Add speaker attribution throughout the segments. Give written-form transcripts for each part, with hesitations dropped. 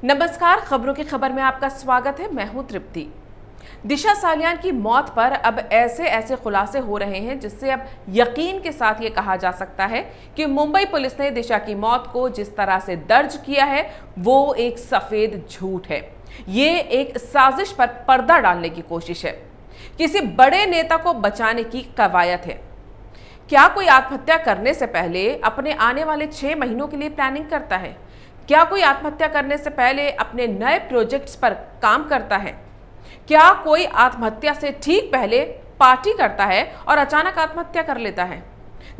Speaker 1: नमस्कार, खबरों की खबर में आपका स्वागत है। मैं हूं तृप्ति। दिशा सालियान की मौत पर अब ऐसे खुलासे हो रहे हैं जिससे अब यकीन के साथ ये कहा जा सकता है कि मुंबई पुलिस ने दिशा की मौत को जिस तरह से दर्ज किया है वो एक सफेद झूठ है। ये एक साजिश पर पर्दा डालने की कोशिश है, किसी बड़े नेता को बचाने की कवायद है। क्या कोई आत्महत्या करने से पहले अपने आने वाले 6 महीनों के लिए प्लानिंग करता है? क्या कोई आत्महत्या करने से पहले अपने नए प्रोजेक्ट्स पर काम करता है? क्या कोई आत्महत्या से ठीक पहले पार्टी करता है और अचानक आत्महत्या कर लेता है?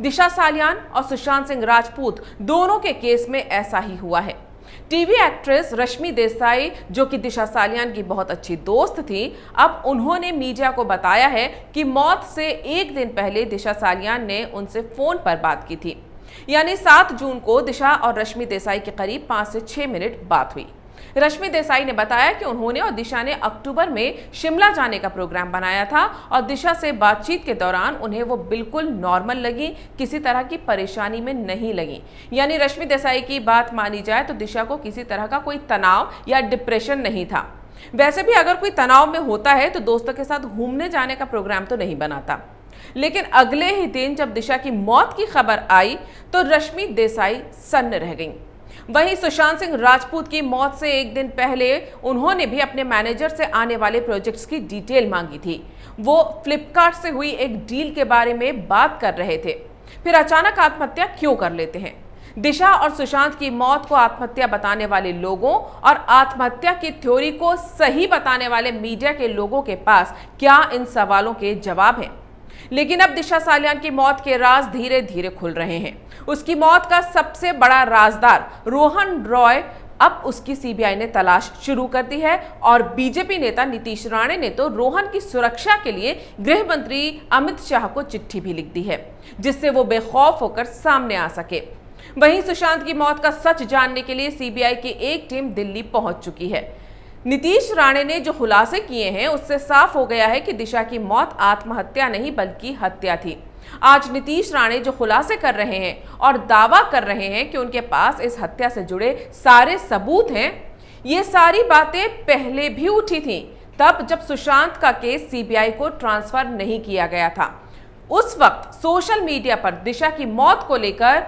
Speaker 1: दिशा सालियान और सुशांत सिंह राजपूत दोनों के केस में ऐसा ही हुआ है। टीवी एक्ट्रेस रश्मि देसाई, जो कि दिशा सालियान की बहुत अच्छी दोस्त थी, अब उन्होंने मीडिया को बताया है कि मौत से एक दिन पहले दिशा सालियान ने उनसे फोन पर बात की थी। यानी 7 जून को दिशा और रश्मि देसाई के करीब 5 से 6 मिनट बात हुई। रश्मि देसाई ने बताया कि उन्होंने और दिशा ने अक्टूबर में शिमला जाने का प्रोग्राम बनाया था और दिशा से बातचीत के दौरान उन्हें वो बिल्कुल नॉर्मल लगी, किसी तरह की परेशानी में नहीं लगी। यानी रश्मि देसाई की बात मानी जाए तो दिशा को किसी तरह का कोई तनाव या डिप्रेशन नहीं था। वैसे भी अगर कोई तनाव में होता है तो दोस्तों के साथ घूमने जाने का प्रोग्राम तो नहीं बनाता। लेकिन अगले ही दिन जब दिशा की मौत की खबर आई तो रश्मि देसाई सन्न रह गईं। वहीं सुशांत सिंह राजपूत की मौत से एक दिन पहले उन्होंने भी अपने मैनेजर से आने वाले प्रोजेक्ट्स की डिटेल मांगी थी। वो फ्लिपकार्ट से हुई एक डील के बारे में बात कर रहे थे। फिर अचानक आत्महत्या क्यों कर लेते हैं? दिशा और सुशांत की मौत को आत्महत्या बताने वाले लोगों और आत्महत्या की थ्योरी को सही बताने वाले मीडिया के लोगों के पास क्या इन सवालों के जवाब हैं? लेकिन अब दिशा सालियान की मौत के राज धीरे धीरे खुल रहे हैं। उसकी मौत का सबसे बड़ा राजदार रोहन रॉय, अब उसकी सीबीआई ने तलाश शुरू कर दी है और बीजेपी नेता नीतीश राणे ने तो रोहन की सुरक्षा के लिए गृह मंत्री अमित शाह को चिट्ठी भी लिख दी है, जिससे वो बेखौफ होकर सामने आ सके। वहीं सुशांत की मौत का सच जानने के लिए सीबीआई की एक टीम दिल्ली पहुंच चुकी है। नीतीश राणे ने जो खुलासे किए हैं उससे साफ हो गया है कि दिशा की मौत आत्महत्या नहीं बल्कि हत्या थी। आज नीतीश राणे जो खुलासे कर रहे हैं और दावा कर रहे हैं कि उनके पास इस हत्या से जुड़े सारे सबूत हैं, ये सारी बातें पहले भी उठी थी, तब जब सुशांत का केस सीबीआई को ट्रांसफर नहीं किया गया था। उस वक्त सोशल मीडिया पर दिशा की मौत को लेकर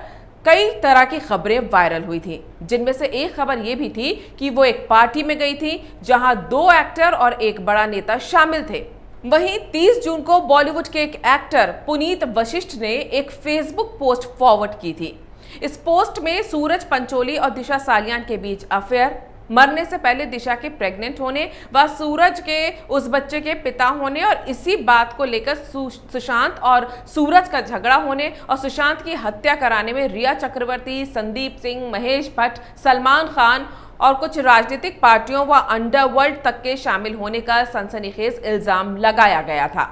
Speaker 1: कई तरह की खबरें वायरल हुई थी, जिनमें से एक खबर यह भी थी कि वो एक पार्टी में गई थी जहां 2 एक्टर और एक बड़ा नेता शामिल थे। वहीं 30 जून को बॉलीवुड के एक एक्टर पुनीत वशिष्ठ ने एक फेसबुक पोस्ट फॉरवर्ड की थी। इस पोस्ट में सूरज पंचोली और दिशा सालियान के बीच अफेयर, मरने से पहले दिशा के प्रेग्नेंट होने व सूरज के उस बच्चे के पिता होने और इसी बात को लेकर सुशांत और सूरज का झगड़ा होने और सुशांत की हत्या कराने में रिया चक्रवर्ती, संदीप सिंह, महेश भट्ट, सलमान खान और कुछ राजनीतिक पार्टियों व अंडरवर्ल्ड तक के शामिल होने का सनसनीखेज इल्जाम लगाया गया था।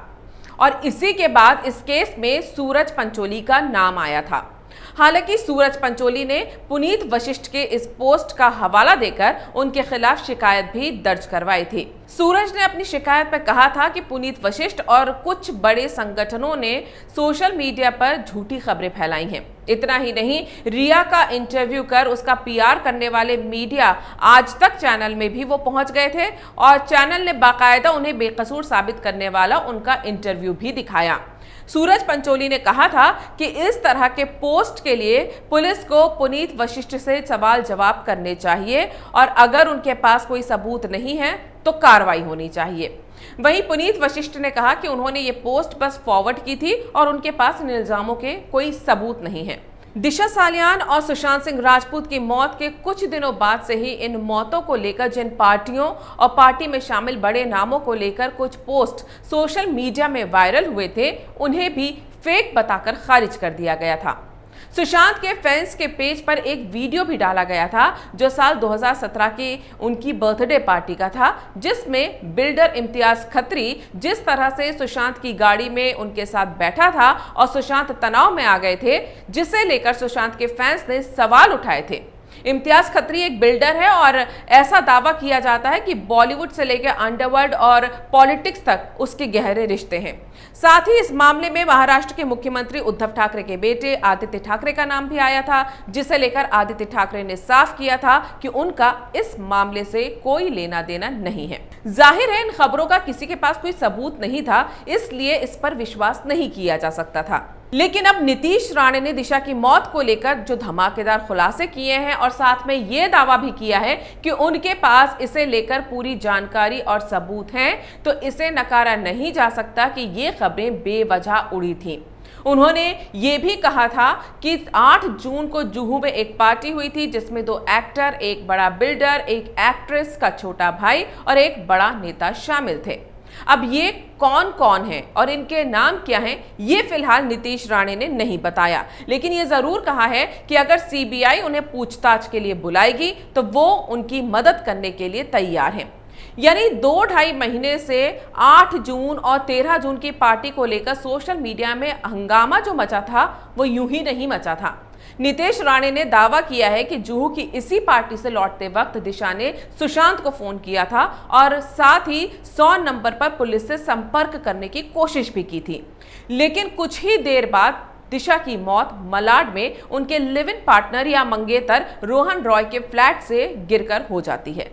Speaker 1: और इसी के बाद इस केस में सूरज पंचोली का नाम आया था। हालांकि सूरज पंचोली ने पुनीत वशिष्ठ के इस पोस्ट का हवाला देकर उनके खिलाफ शिकायत भी दर्ज करवाई थी। सूरज ने अपनी शिकायत में कहा था कि पुनीत वशिष्ठ और कुछ बड़े संगठनों ने सोशल मीडिया पर झूठी खबरें फैलाई हैं। इतना ही नहीं, रिया का इंटरव्यू कर उसका पीआर करने वाले मीडिया आज तक चैनल में भी वो पहुंच गए थे और चैनल ने बाकायदा उन्हें बेकसूर साबित करने वाला उनका इंटरव्यू भी दिखाया। सूरज पंचोली ने कहा था कि इस तरह के पोस्ट के लिए पुलिस को पुनीत वशिष्ठ से सवाल जवाब करने चाहिए और अगर उनके पास कोई सबूत नहीं है तो कार्रवाई होनी चाहिए। वहीं पुनीत वशिष्ठ ने कहा कि उन्होंने ये पोस्ट बस फॉरवर्ड की थी और उनके पास इन इल्जामों के कोई सबूत नहीं है। दिशा सालियान और सुशांत सिंह राजपूत की मौत के कुछ दिनों बाद से ही इन मौतों को लेकर जिन पार्टियों और पार्टी में शामिल बड़े नामों को लेकर कुछ पोस्ट सोशल मीडिया में वायरल हुए थे, उन्हें भी फेक बताकर खारिज कर दिया गया था। सुशांत के फैंस के पेज पर एक वीडियो भी डाला गया था जो साल 2017 की उनकी बर्थडे पार्टी का था, जिसमें बिल्डर इम्तियाज खत्री जिस तरह से सुशांत की गाड़ी में उनके साथ बैठा था और सुशांत तनाव में आ गए थे, जिसे लेकर सुशांत के फैंस ने सवाल उठाए थे। इम्तियाज खत्री एक बिल्डर है और ऐसा दावा किया जाता है कि बॉलीवुड से लेकर अंडरवर्ल्ड और पॉलिटिक्स तक उसके गहरे रिश्ते हैं। साथ ही इस मामले में महाराष्ट्र के मुख्यमंत्री उद्धव ठाकरे के बेटे आदित्य ठाकरे का नाम भी आया था, जिसे लेकर आदित्य ठाकरे ने साफ किया था कि उनका इस मामले से कोई लेना देना नहीं है। जाहिर है इन खबरों का किसी के पास कोई सबूत नहीं था, इसलिए इस पर विश्वास नहीं किया जा सकता था। लेकिन अब नीतीश राणे ने दिशा की मौत को लेकर जो धमाकेदार खुलासे किए हैं और साथ में ये दावा भी किया है कि उनके पास इसे लेकर पूरी जानकारी और सबूत हैं, तो इसे नकारा नहीं जा सकता कि ये खबरें बेवजह उड़ी थीं। उन्होंने ये भी कहा था कि 8 जून को जुहू में एक पार्टी हुई थी जिसमें 2 एक्टर, एक बड़ा बिल्डर, एक एक्ट्रेस का छोटा भाई और एक बड़ा नेता शामिल थे। अब ये कौन कौन है और इनके नाम क्या हैं, ये फिलहाल नीतीश राणे ने नहीं बताया, लेकिन ये जरूर कहा है कि अगर सीबीआई उन्हें पूछताछ के लिए बुलाएगी तो वो उनकी मदद करने के लिए तैयार हैं। यानी 2-2.5 महीने से 8 जून और 13 जून की पार्टी को लेकर सोशल मीडिया में हंगामा जो मचा था वो यूं ही नहीं मचा था। नीतीश राणे ने दावा किया है कि जुहू की इसी पार्टी से लौटते वक्त दिशा ने सुशांत को फोन किया था और साथ ही 100 नंबर पर पुलिस से संपर्क करने की कोशिश भी की थी। लेकिन कुछ ही देर बाद दिशा की मौत मलाड में उनके लिव इन पार्टनर या मंगेतर रोहन रॉय के फ्लैट से गिरकर हो जाती है।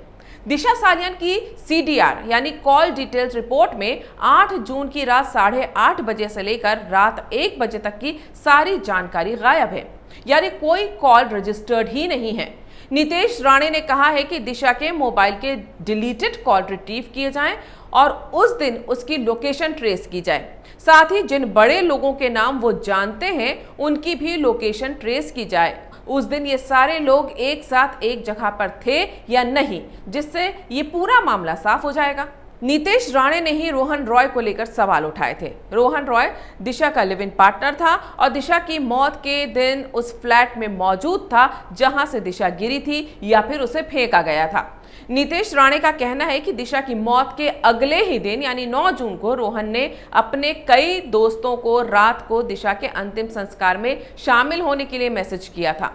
Speaker 1: दिशा सालियान की CDR यानी कॉल डिटेल्स रिपोर्ट में 8 जून की रात 8:30 बजे से लेकर रात 1 बजे तक की सारी जानकारी गायब है, यानी कोई कॉल रजिस्टर्ड ही नहीं है। नीतीश राणे ने कहा है कि दिशा के मोबाइल के डिलीटेड कॉल रिट्रीव किए जाएं और उस दिन उसकी लोकेशन ट्रेस की जाए। साथ ही जिन बड़े लोगों के नाम वो जानते हैं उनकी भी लोकेशन ट्रेस की जाए। उस दिन ये सारे लोग एक साथ एक जगह पर थे या नहीं, जिससे ये पूरा मामला साफ हो जाएगा। नीतीश राणे ने ही रोहन रॉय को लेकर सवाल उठाए थे। रोहन रॉय दिशा का लिव इन पार्टनर था और दिशा की मौत के दिन उस फ्लैट में मौजूद था जहां से दिशा गिरी थी या फिर उसे फेंका गया था। नीतीश राणे का कहना है कि दिशा की मौत के अगले ही दिन यानी 9 जून को रोहन ने अपने कई दोस्तों को रात को दिशा के अंतिम संस्कार में शामिल होने के लिए मैसेज किया था,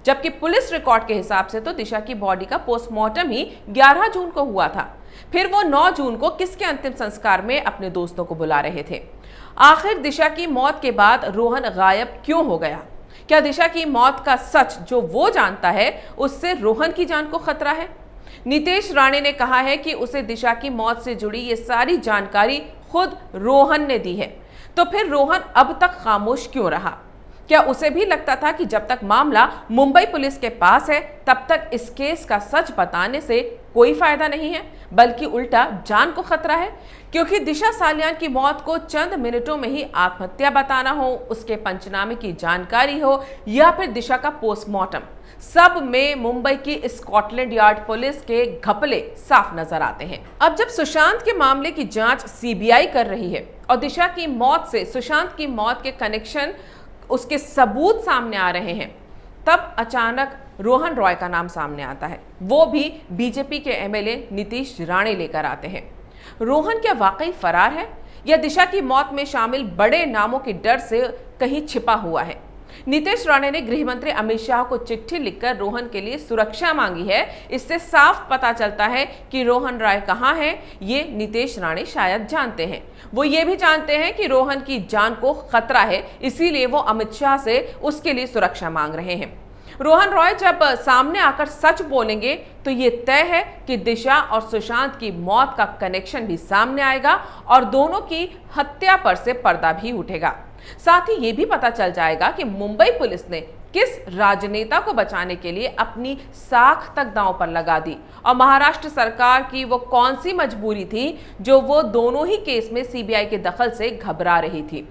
Speaker 1: जबकि पुलिस रिकॉर्ड के हिसाब से तो दिशा की बॉडी का पोस्टमार्टम ही 11 जून को हुआ था। फिर वो 9 जून को किसके अंतिम संस्कार में अपने दोस्तों को बुला रहे थे? आखिर दिशा की मौत के बाद रोहन गायब क्यों हो गया? क्या दिशा की मौत का सच जो वो जानता है उससे रोहन की जान को खतरा है? नीतीश राणे ने कहा है कि उसे दिशा की मौत से जुड़ी ये सारी जानकारी खुद रोहन ने दी है, तो फिर रोहन अब तक खामोश क्यों रहा? क्या उसे भी लगता था कि जब तक मामला मुंबई पुलिस के पास है तब तक इस केस का सच बताने से कोई फायदा नहीं है, बल्कि उल्टा जान को खतरा है? क्योंकि दिशा सालियान की मौत को चंद मिनटों में ही आत्महत्या बताना हो, उसके पंचनामे की जानकारी हो या फिर दिशा का पोस्टमार्टम, सब में मुंबई की स्कॉटलैंड यार्ड पुलिस के घपले साफ नजर आते हैं। अब जब सुशांत के मामले की जांच सीबीआई कर रही है और दिशा की मौत से सुशांत की मौत के कनेक्शन, उसके सबूत सामने आ रहे हैं, तब अचानक रोहन रॉय का नाम सामने आता है। वो भी बीजेपी के एमएलए नीतीश राणे लेकर आते हैं। रोहन क्या वाकई फरार है या दिशा की मौत में शामिल बड़े नामों के डर से कहीं छिपा हुआ है? नीतीश राणे ने गृह मंत्री अमित शाह को चिट्ठी लिखकर रोहन के लिए सुरक्षा मांगी है। इससे साफ पता चलता है कि रोहन रॉय कहां है, ये नीतीश राणे शायद जानते हैं। वो ये भी जानते हैं कि रोहन की जान को खतरा है, इसीलिए वो अमित शाह से उसके लिए सुरक्षा मांग रहे हैं। रोहन रॉय जब सामने आकर सच बोलेंगे तो ये तय है कि दिशा और सुशांत की मौत का कनेक्शन भी सामने आएगा और दोनों की हत्या पर से पर्दा भी उठेगा। साथ ही ये भी पता चल जाएगा कि मुंबई पुलिस ने किस राजनेता को बचाने के लिए अपनी साख तक दांव पर लगा दी और महाराष्ट्र सरकार की वो कौन सी मजबूरी थी जो वो दोनों ही केस में सीबीआई के दखल से घबरा रही थी।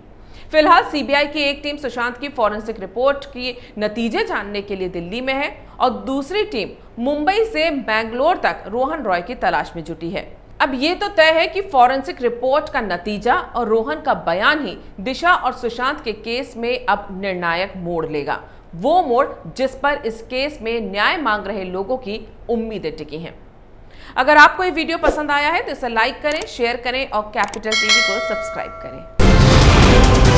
Speaker 1: फिलहाल सीबीआई की एक टीम सुशांत की फॉरेंसिक रिपोर्ट के नतीजे जानने के लिए दिल्ली में है और दूसरी टीम मुंबई से बेंगलोर तक रोहन रॉय की तलाश में जुटी है। अब ये तो तय है कि फॉरेंसिक रिपोर्ट का नतीजा और रोहन का बयान ही दिशा और सुशांत के केस में अब निर्णायक मोड़ लेगा, वो मोड़ जिस पर इस केस में न्याय मांग रहे लोगों की उम्मीदें टिकी हैं। अगर आपको ये वीडियो पसंद आया है तो इसे लाइक करें, शेयर करें और कैपिटल टीवी को सब्सक्राइब करें।